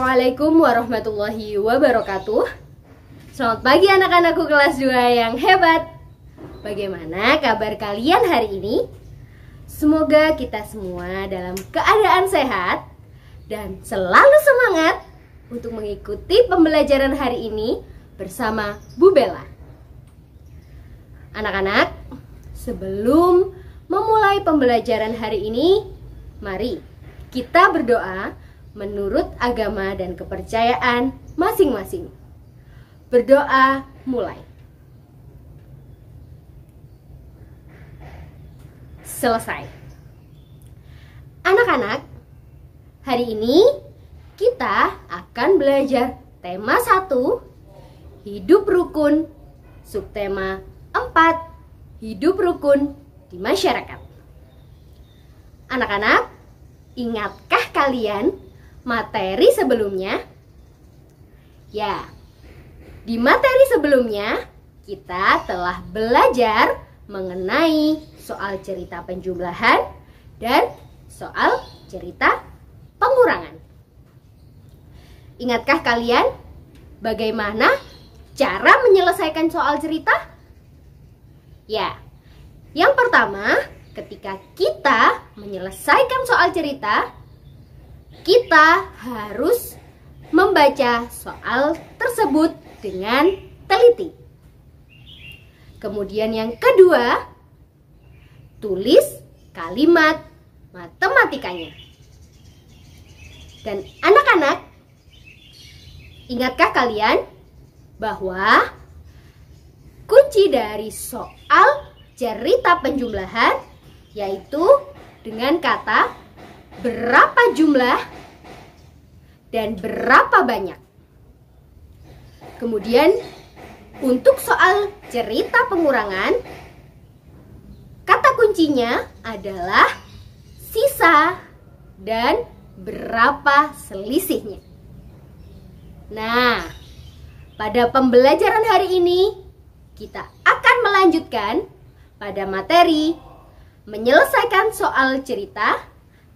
Assalamualaikum warahmatullahi wabarakatuh. Selamat pagi anak-anakku kelas 2 yang hebat. Bagaimana kabar kalian hari ini? Semoga kita semua dalam keadaan sehat dan selalu semangat untuk mengikuti pembelajaran hari ini bersama Bu Bella. Anak-anak, sebelum memulai pembelajaran hari ini, mari kita berdoa menurut agama dan kepercayaan masing-masing. Berdoa mulai. Selesai. Anak-anak, hari ini kita akan belajar tema 1, hidup rukun, subtema 4, hidup rukun di masyarakat. Anak-anak, ingatkah kalian materi sebelumnya? Ya, di materi sebelumnya kita telah belajar mengenai soal cerita penjumlahan dan soal cerita pengurangan. Ingatkah kalian bagaimana cara menyelesaikan soal cerita? Ya, yang pertama, ketika kita menyelesaikan soal cerita, kita harus membaca soal tersebut dengan teliti. Kemudian yang kedua, tulis kalimat matematikanya. Dan anak-anak, ingatkah kalian bahwa kunci dari soal cerita penjumlahan yaitu dengan kata berapa jumlah dan berapa banyak. Kemudian untuk soal cerita pengurangan, kata kuncinya adalah sisa dan berapa selisihnya. Nah, pada pembelajaran hari ini kita akan melanjutkan pada materi menyelesaikan soal cerita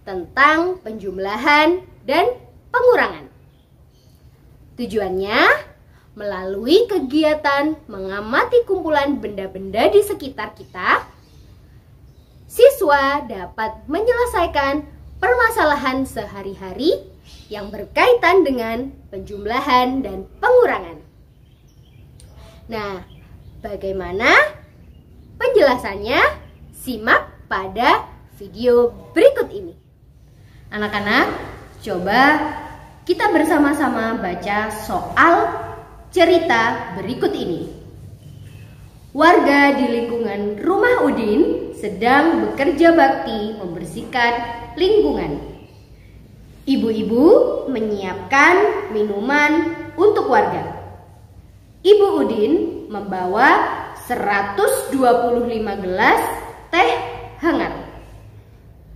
tentang penjumlahan dan pengurangan. Tujuannya melalui kegiatan mengamati kumpulan benda-benda di sekitar kita, siswa dapat menyelesaikan permasalahan sehari-hari yang berkaitan dengan penjumlahan dan pengurangan. Nah, bagaimana penjelasannya? Simak pada video berikut ini. Anak-anak, coba kita bersama-sama baca soal cerita berikut ini. Warga di lingkungan rumah Udin sedang bekerja bakti membersihkan lingkungan. Ibu-ibu menyiapkan minuman untuk warga. Ibu Udin membawa 125 gelas teh hangat.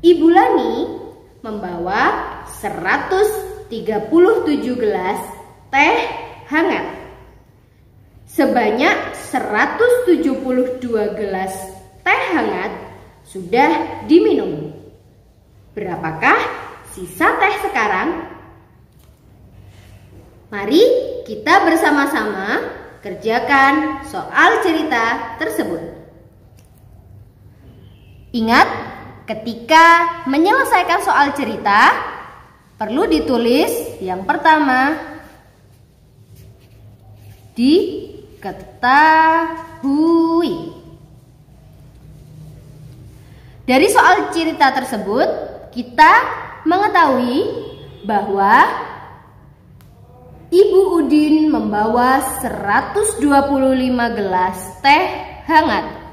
Ibu Lani membawa 137 gelas teh hangat. Sebanyak 172 gelas teh hangat sudah diminum. Berapakah sisa teh sekarang? Mari kita bersama-sama kerjakan soal cerita tersebut. Ingat, ketika menyelesaikan soal cerita, perlu ditulis yang pertama, diketahui. Dari soal cerita tersebut, kita mengetahui bahwa Ibu Udin membawa 125 gelas teh hangat.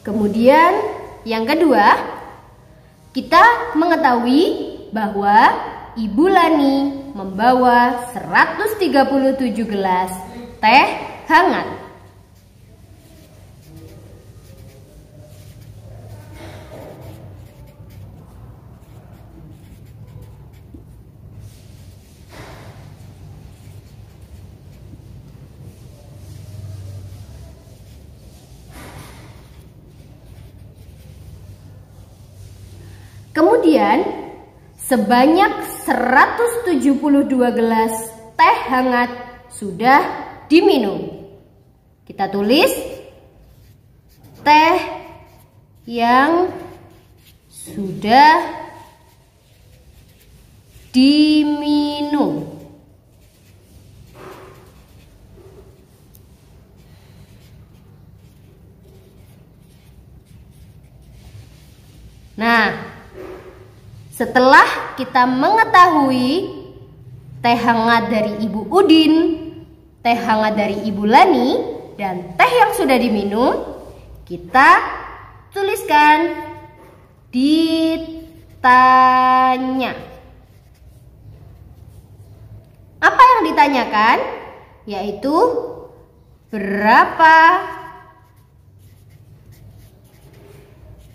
Kemudian yang kedua, kita mengetahui bahwa Ibu Lani membawa 137 gelas teh hangat. Kemudian sebanyak 172 gelas teh hangat sudah diminum. Kita tulis teh yang sudah diminum. Nah, setelah kita mengetahui teh hangat dari Ibu Udin, teh hangat dari Ibu Lani, dan teh yang sudah diminum, kita tuliskan ditanya. Apa yang ditanyakan? Yaitu berapa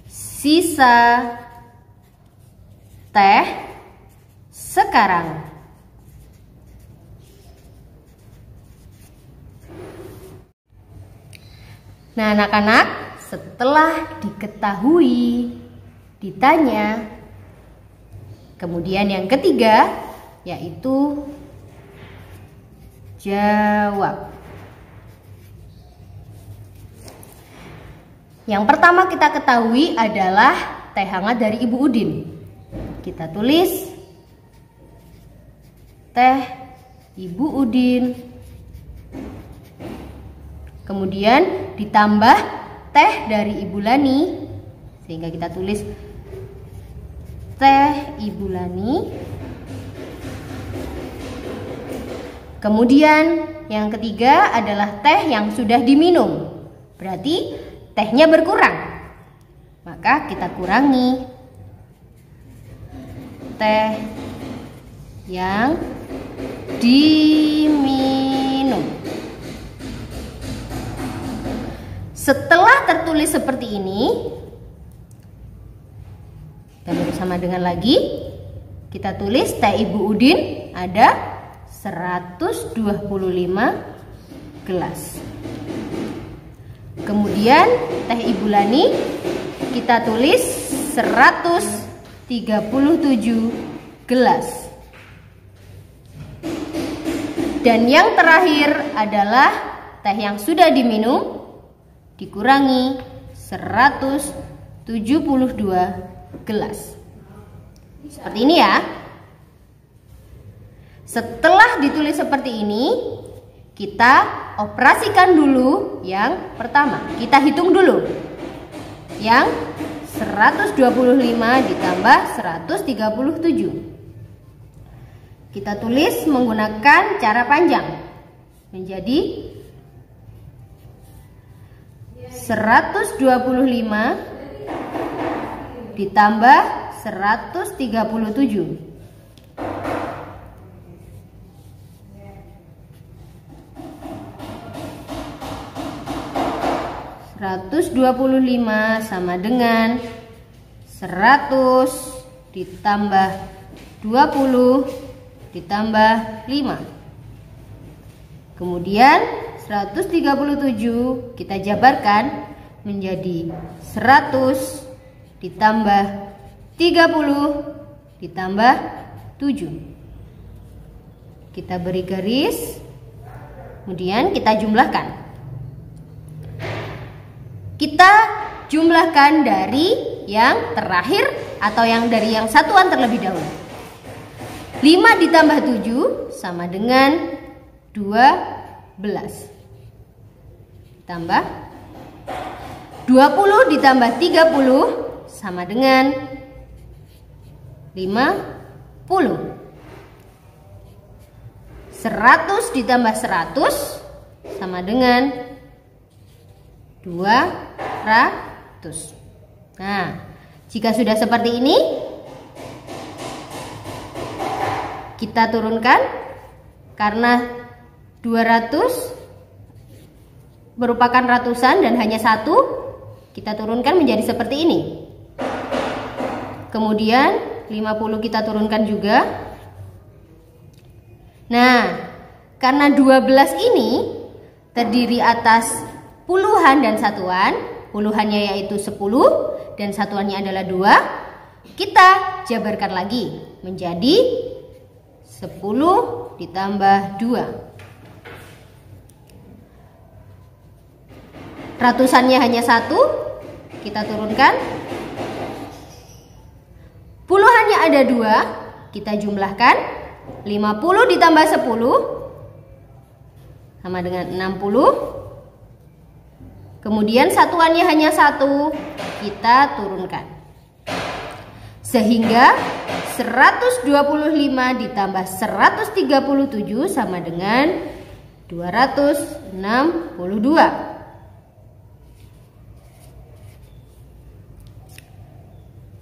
sisa teh sekarang. Nah, anak-anak, setelah diketahui, ditanya, kemudian yang ketiga yaitu jawab. Yang pertama kita ketahui adalah teh hangat dari Ibu Udin. Kita tulis teh Ibu Udin. Kemudian ditambah teh dari Ibu Lani, sehingga kita tulis teh Ibu Lani. Kemudian yang ketiga adalah teh yang sudah diminum. Berarti tehnya berkurang, maka kita kurangi teh yang diminum. Setelah tertulis seperti ini, kita bersama dengan lagi, kita tulis teh Ibu Udin ada 125 gelas. Kemudian teh Ibu Lani kita tulis 137 gelas. Dan yang terakhir adalah teh yang sudah diminum dikurangi 172 gelas. Seperti ini ya. Setelah ditulis seperti ini, kita operasikan dulu yang pertama. Kita hitung dulu. Yang 125 ditambah 137. Kita tulis menggunakan cara panjang. Menjadi 125 ditambah 137. 125 sama dengan 100 ditambah 20 ditambah 5. Kemudian 137 kita jabarkan menjadi 100 ditambah 30 ditambah 7. Kita beri garis, kemudian kita jumlahkan. Kita jumlahkan dari yang terakhir atau yang dari yang satuan terlebih dahulu. 5 ditambah 7 sama dengan 12. Tambah 20 ditambah 30 sama dengan 50. 100 ditambah 100 sama dengan 200. Nah, jika sudah seperti ini, kita turunkan karena 200 merupakan ratusan dan hanya satu, kita turunkan menjadi seperti ini. Kemudian 50 kita turunkan juga. Nah, karena 12 ini terdiri atas puluhan dan satuan. Puluhannya yaitu 10 dan satuannya adalah 2. kita jabarkan lagi menjadi 10 ditambah 2. Ratusannya hanya 1, kita turunkan. Puluhannya ada 2, kita jumlahkan. 50 ditambah 10 sama dengan 60. Kemudian satuannya hanya 1, kita turunkan. Sehingga 125 ditambah 137 sama dengan 262.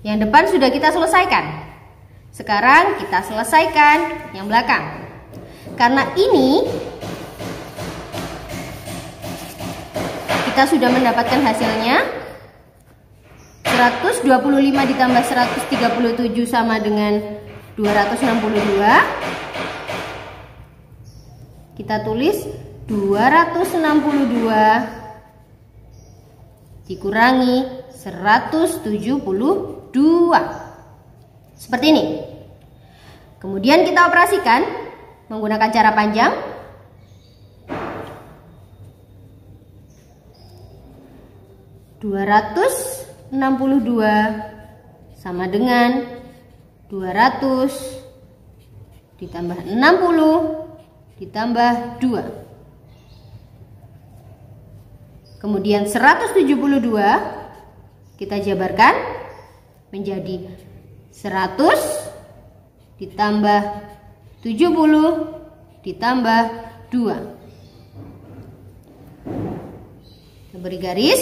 Yang depan sudah kita selesaikan. Sekarang kita selesaikan yang belakang. Karena ini kita sudah mendapatkan hasilnya 125 ditambah 137 sama dengan 262. Kita tulis 262 dikurangi 172. Seperti ini. Kemudian kita operasikan menggunakan cara panjang. (262) sama dengan 200 ditambah 60 ditambah 2. Kemudian 172 kita jabarkan menjadi 100 ditambah 70 ditambah 2. Kita beri garis,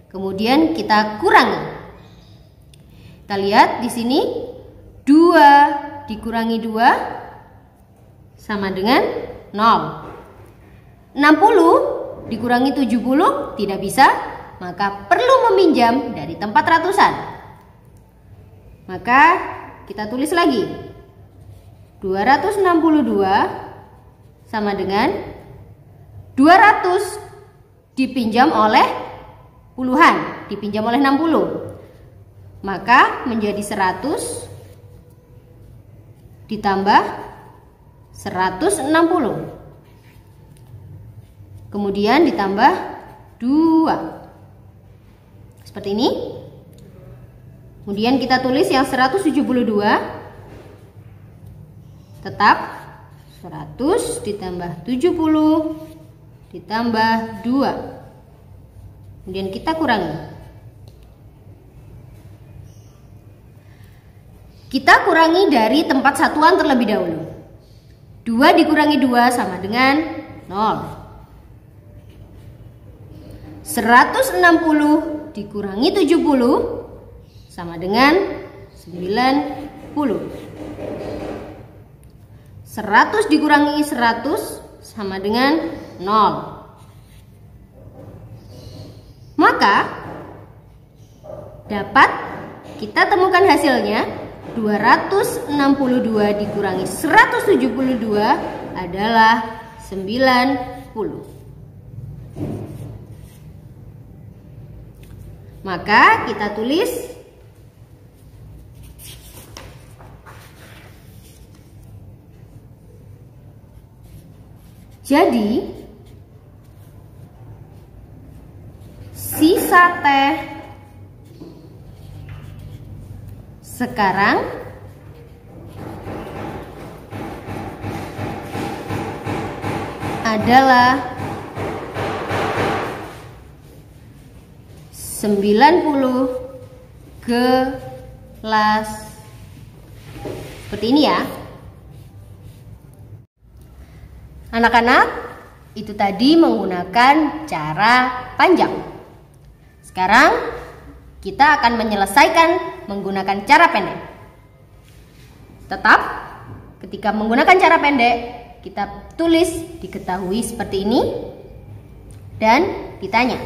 kemudian kita kurangi. Kita lihat di sini 2 dikurangi 2 sama dengan 0. 60 dikurangi 70 tidak bisa, maka perlu meminjam dari tempat ratusan. Maka kita tulis lagi 262 sama dengan 200 dipinjam oleh puluhan, dipinjam oleh 60. Maka menjadi 100 ditambah 160. Kemudian ditambah 2. Seperti ini. Kemudian kita tulis yang 172 tetap 100 ditambah 70 ditambah 2. Kemudian kita kurangi. Kita kurangi dari tempat satuan terlebih dahulu. 2 dikurangi 2 sama dengan 0. 160 dikurangi 70 sama dengan 90. 100 dikurangi 100 sama dengan 0. Maka dapat kita temukan hasilnya 262 dikurangi 172 adalah 90. Maka kita tulis jadi sisa teh sekarang adalah 90 gelas. Seperti ini ya. Anak-anak, itu tadi menggunakan cara panjang. Sekarang kita akan menyelesaikan menggunakan cara pendek. Tetap ketika menggunakan cara pendek, kita tulis diketahui seperti ini dan ditanya.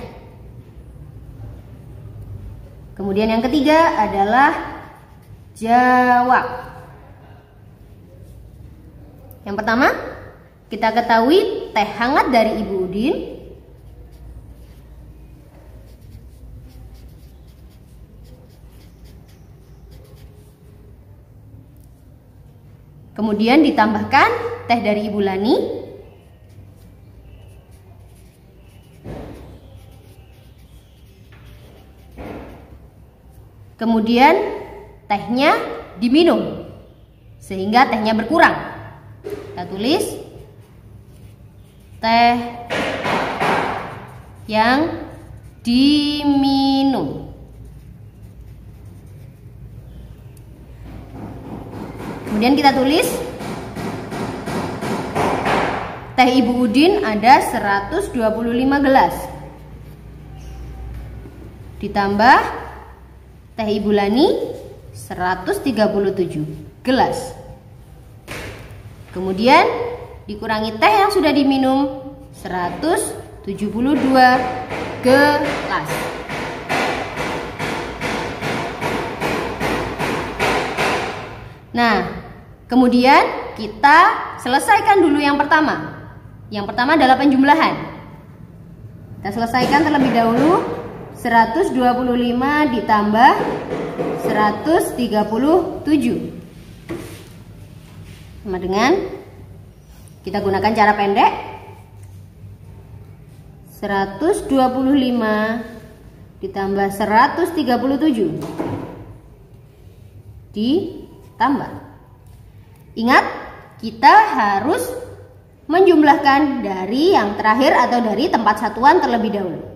Kemudian yang ketiga adalah jawab. Yang pertama, kita ketahui teh hangat dari Ibu Udin Kemudian ditambahkan teh dari Ibu Lani. Kemudian tehnya diminum sehingga tehnya berkurang. Kita tulis teh yang diminum. Kemudian kita tulis teh Ibu Udin ada 125 gelas. Ditambah teh Ibu Lani 137 gelas. Kemudian dikurangi teh yang sudah diminum 172 gelas. Nah, kemudian kita selesaikan dulu yang pertama. Yang pertama adalah penjumlahan. Kita selesaikan terlebih dahulu. 125 ditambah 137 sama dengan, kita gunakan cara pendek, 125 ditambah 137 ditambah. Ingat, kita harus menjumlahkan dari yang terakhir atau dari tempat satuan terlebih dahulu.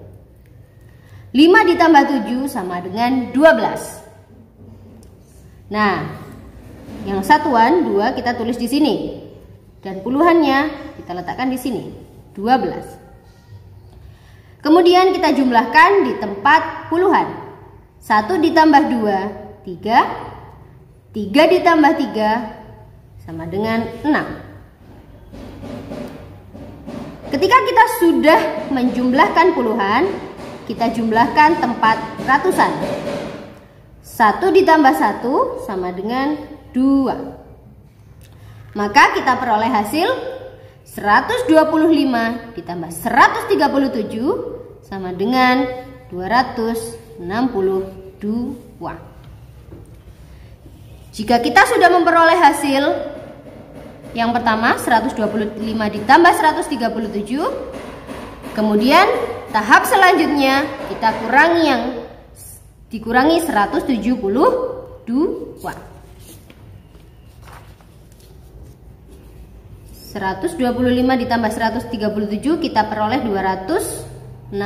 5 ditambah 7 sama dengan 12. Nah, yang satuan 2 kita tulis di sini. Dan puluhannya kita letakkan di sini, 12. Kemudian kita jumlahkan di tempat puluhan. 1 ditambah 2, 3. 3 ditambah 3 sama dengan 6. Ketika kita sudah menjumlahkan puluhan, kita jumlahkan tempat ratusan. 1 ditambah 1 sama dengan 2. Maka kita peroleh hasil 125 ditambah 137 sama dengan 262. Jika kita sudah memperoleh hasil yang pertama 125 ditambah 137, kemudian tahap selanjutnya kita dikurangi 172. 125 ditambah 137 kita peroleh 262.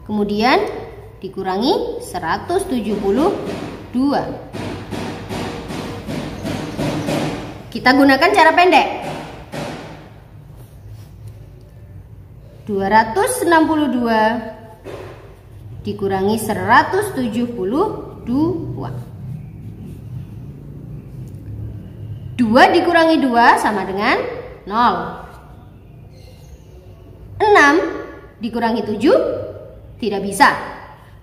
Kemudian dikurangi 172. Kita gunakan cara pendek. 262 dikurangi 172. 2 dikurangi 2 sama dengan 0. 6 dikurangi 7 tidak bisa.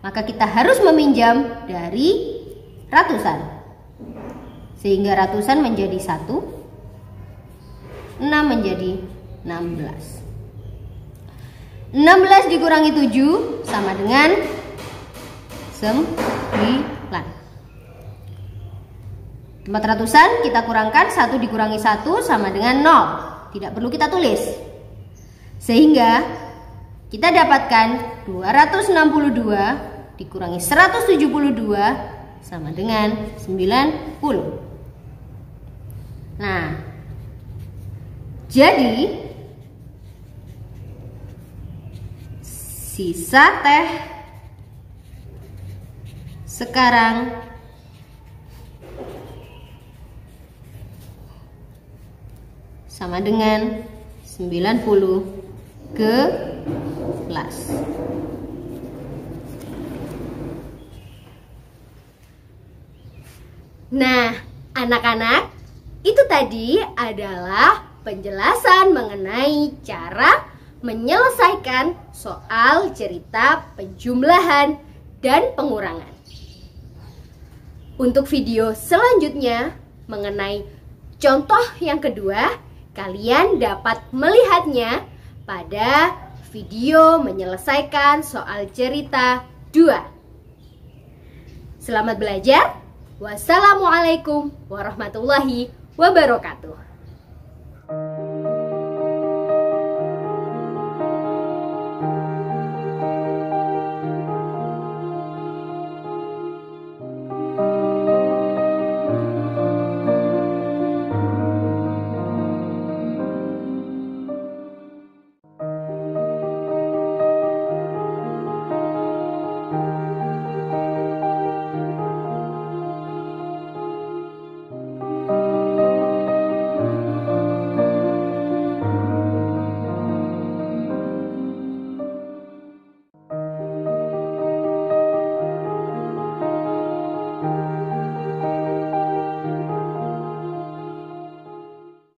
Maka kita harus meminjam dari ratusan. Sehingga ratusan menjadi 1, 6 menjadi 16. 16 dikurangi 7 sama dengan 9. Tempat ratusan kita kurangkan 1 dikurangi 1 sama dengan 0. Tidak perlu kita tulis. Sehingga kita dapatkan 262 dikurangi 172 sama dengan 90. Nah, jadi sisa teh sekarang sama dengan 90 gelas. Nah, anak-anak, itu tadi adalah penjelasan mengenai cara menyelesaikan soal cerita penjumlahan dan pengurangan. Untuk video selanjutnya mengenai contoh yang kedua, kalian dapat melihatnya pada video menyelesaikan soal cerita 2. Selamat belajar. Wassalamualaikum warahmatullahi wabarakatuh.